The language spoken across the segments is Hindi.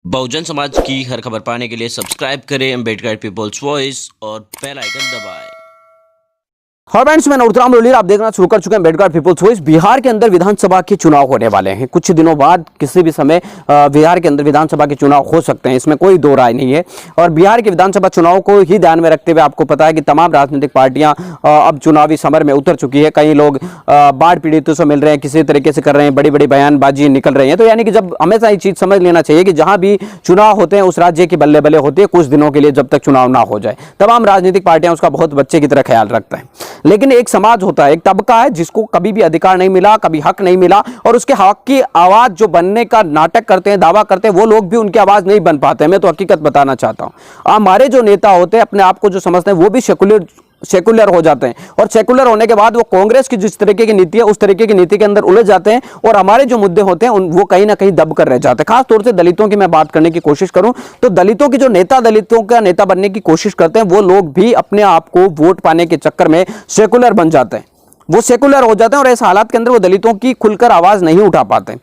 बहुजन समाज की हर खबर पाने के लिए सब्सक्राइब करें अम्बेडकर पीपल्स वॉइस और बेल आइकन दबाएं। और फ्रेंड्स, मैं नूरतराम लोली आप देखना शुरू कर चुके हैं अम्बेडकर पीपल्स वॉइस। बिहार के अंदर विधानसभा के चुनाव होने वाले हैं कुछ दिनों बाद। किसी भी समय बिहार के अंदर विधानसभा के चुनाव हो सकते हैं, इसमें कोई दो राय नहीं है। और बिहार के विधानसभा चुनाव को ही ध्यान में रखते हुए आपको पता है कि तमाम राजनीतिक पार्टियां अब चुनावी समर में उतर चुकी है। कई लोग बाढ़ पीड़ितों से मिल रहे हैं, किसी तरीके से कर रहे हैं, बड़ी बड़ी बयानबाजी निकल रही है। तो यानी कि जब हमेशा ये चीज समझ लेना चाहिए कि जहां भी चुनाव होते हैं उस राज्य की बल्ले बल्ले होती है कुछ दिनों के लिए, जब तक चुनाव ना हो जाए। तमाम राजनीतिक पार्टियां उसका बहुत बच्चे की तरह ख्याल रखता है। लेकिन एक समाज होता है, एक तबका है जिसको कभी भी अधिकार नहीं मिला, कभी हक नहीं मिला, और उसके हक की आवाज जो बनने का नाटक करते हैं, दावा करते हैं, वो लोग भी उनकी आवाज नहीं बन पाते हैं। मैं तो हकीकत बताना चाहता हूं। हमारे जो नेता होते हैं अपने आप को जो समझते हैं वो भी सेकुलर हो जाते हैं, और सेकुलर होने के बाद वो कांग्रेस की जिस तरीके की नीति है उस तरीके की नीति के अंदर उलझ जाते हैं, और हमारे जो मुद्दे होते हैं वो कहीं ना कहीं दब कर रह जाते हैं। खास तौर से दलितों की मैं बात करने की कोशिश करूं तो दलितों की जो नेता, दलितों का नेता बनने की कोशिश करते हैं, वो लोग भी अपने आप को वोट पाने के चक्कर में सेकुलर बन जाते हैं, वो सेकुलर हो जाते हैं, और ऐसे हालात के अंदर वो दलितों की खुलकर आवाज नहीं उठा पाते।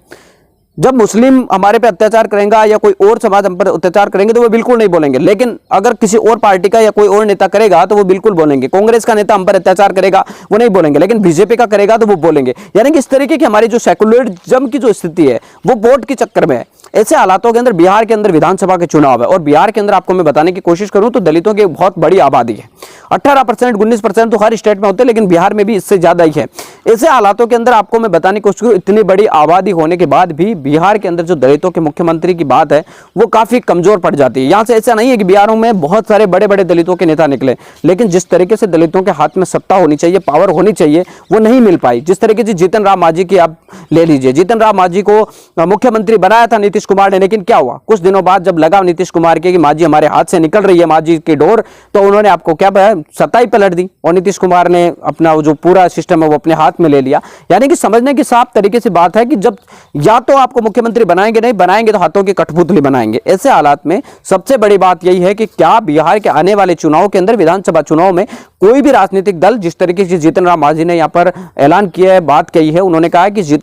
जब मुस्लिम हमारे पे अत्याचार करेगा या कोई और समाज हम पर अत्याचार करेंगे तो वो बिल्कुल नहीं बोलेंगे, लेकिन अगर किसी और पार्टी का या कोई और नेता करेगा तो वो बिल्कुल बोलेंगे। कांग्रेस का नेता हम पर अत्याचार करेगा वो नहीं बोलेंगे, लेकिन बीजेपी का करेगा तो वो बोलेंगे। यानी कि इस तरीके की हमारी जो सेकुलरिज्म की जो स्थिति है वो वोट के चक्कर में है। ऐसे हालातों के अंदर बिहार के अंदर विधानसभा के चुनाव है, और बिहार के अंदर आपको मैं बताने की कोशिश करूं तो दलितों की बहुत बड़ी आबादी है। 18%, 19% तो हर स्टेट में होते हैं, लेकिन बिहार में भी इससे ज्यादा ही है। ऐसे हालातों के अंदर आपको मैं बताने की कोशिश करूं, इतनी बड़ी आबादी होने के बाद भी बिहार के अंदर जो दलितों के मुख्यमंत्री की बात है वो काफी कमजोर पड़ जाती है। यहां से ऐसा नहीं है कि बिहारों में बहुत सारे बड़े बड़े दलितों के नेता निकले, लेकिन जिस तरीके से दलितों के हाथ में सत्ता होनी चाहिए, पावर होनी चाहिए, वो नहीं मिल पाई। जिस तरीके से जीतन राम मांझी की आप ले लीजिए, जीतन राम मांझी को मुख्यमंत्री बनाया था नीतीश कुमार ने, लेकिन क्या हुआ? कुछ दिनों बाद जब लगा नीतीश कुमार के कि मांझी हमारे हाथ से निकल रही है, मांझी की डोर, तो उन्होंने आपको क्या सत्ता ही पलट दी, और नीतीश कुमार ने अपना जो पूरा सिस्टम है वो अपने हाथ में ले लिया। यानी कि समझने की साफ तरीके से बात है कि जब या तो आपको मुख्यमंत्री बनाएंगे, नहीं बनाएंगे तो हाथों की कठपुतली बनाएंगे। ऐसे हालात में सबसे बड़ी बात यही है कि क्या बिहार के आने वाले चुनाव के अंदर, विधानसभा चुनाव में, कोई भी राजनीतिक दल, जिस तरीके से जीतन राम मांझी ने यहां पर ऐलान किया है, बात कही है, उन्होंने कहा है कि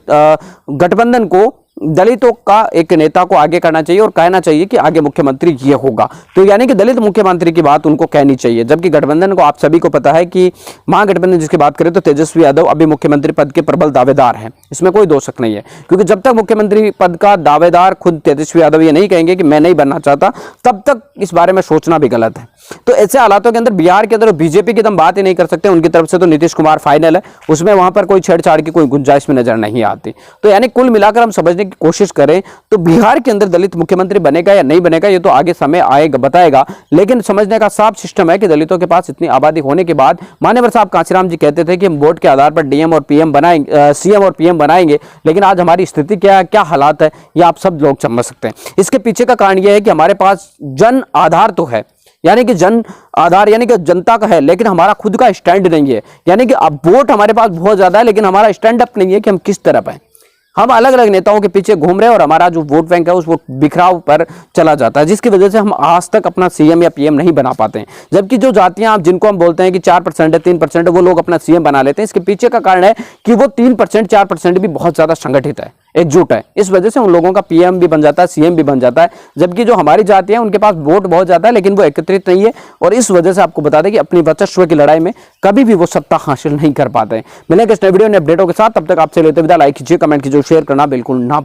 गठबंधन को, दलितों का एक नेता को आगे करना चाहिए और कहना चाहिए कि आगे मुख्यमंत्री ये होगा। तो यानी कि दलित मुख्यमंत्री की बात उनको कहनी चाहिए। जबकि गठबंधन को आप सभी को पता है कि महागठबंधन जिसकी बात करें तो तेजस्वी यादव अभी मुख्यमंत्री पद के प्रबल दावेदार हैं, इसमें कोई दो शक नहीं है। क्योंकि जब तक मुख्यमंत्री पद का दावेदार खुद तेजस्वी यादव ये नहीं कहेंगे कि मैं नहीं बनना चाहता, तब तक इस बारे में सोचना भी गलत है। तो ऐसे हालातों के अंदर बिहार के अंदर बीजेपी की तो हम बात ही नहीं कर सकते, उनकी तरफ से तो नीतीश कुमार फाइनल है, उसमें वहां पर कोई छेड़छाड़ की कोई गुंजाइश में नजर नहीं आती। तो यानी कुल मिलाकर हम समझने की कोशिश करें तो बिहार के अंदर दलित मुख्यमंत्री बनेगा या नहीं बनेगा ये तो आगे समय आएगा, बताएगा। लेकिन समझने का साफ सिस्टम है कि दलितों के पास इतनी आबादी होने के बाद, मान्यवर साहब कांशीराम जी कहते थे कि हम वोट के आधार पर डीएम और पीएम बनाएंगे, सीएम और पीएम बनाएंगे, लेकिन आज हमारी स्थिति क्या है, क्या हालात है, ये आप सब लोग समझ सकते हैं। इसके पीछे का कारण यह है कि हमारे पास जन आधार तो है, यानी कि जन आधार यानी कि जनता का है, लेकिन हमारा खुद का स्टैंड नहीं है। यानी कि अब वोट हमारे पास बहुत ज्यादा है, लेकिन हमारा स्टैंड अप नहीं है कि हम किस तरफ हैं। हम अलग अलग नेताओं के पीछे घूम रहे हैं, और हमारा जो वोट बैंक है उस बिखराव पर चला जाता है, जिसकी वजह से हम आज तक अपना सीएम या पीएम नहीं बना पाते हैं। जबकि जो जातियां जिनको हम बोलते हैं कि 4% है, 3% है, वो लोग अपना सीएम बना लेते हैं। इसके पीछे का कारण है कि वो 3%, 4% भी बहुत ज्यादा संगठित है, एकजुट है। इस वजह से उन लोगों का पीएम भी बन जाता है, सीएम भी बन जाता है। जबकि जो हमारी जाति है उनके पास वोट बहुत ज्यादा है, लेकिन वो एकत्रित नहीं है, और इस वजह से आपको बता दें कि अपनी वर्चस्व की लड़ाई में कभी भी वो सत्ता हासिल नहीं कर पाते हैं। मिलेंगे इस नए वीडियो ने अपडेटों के साथ, तब तक आपसे लेते विदा। लाइक कीजिए, कमेंट कीजिए, शेयर करना बिल्कुल ना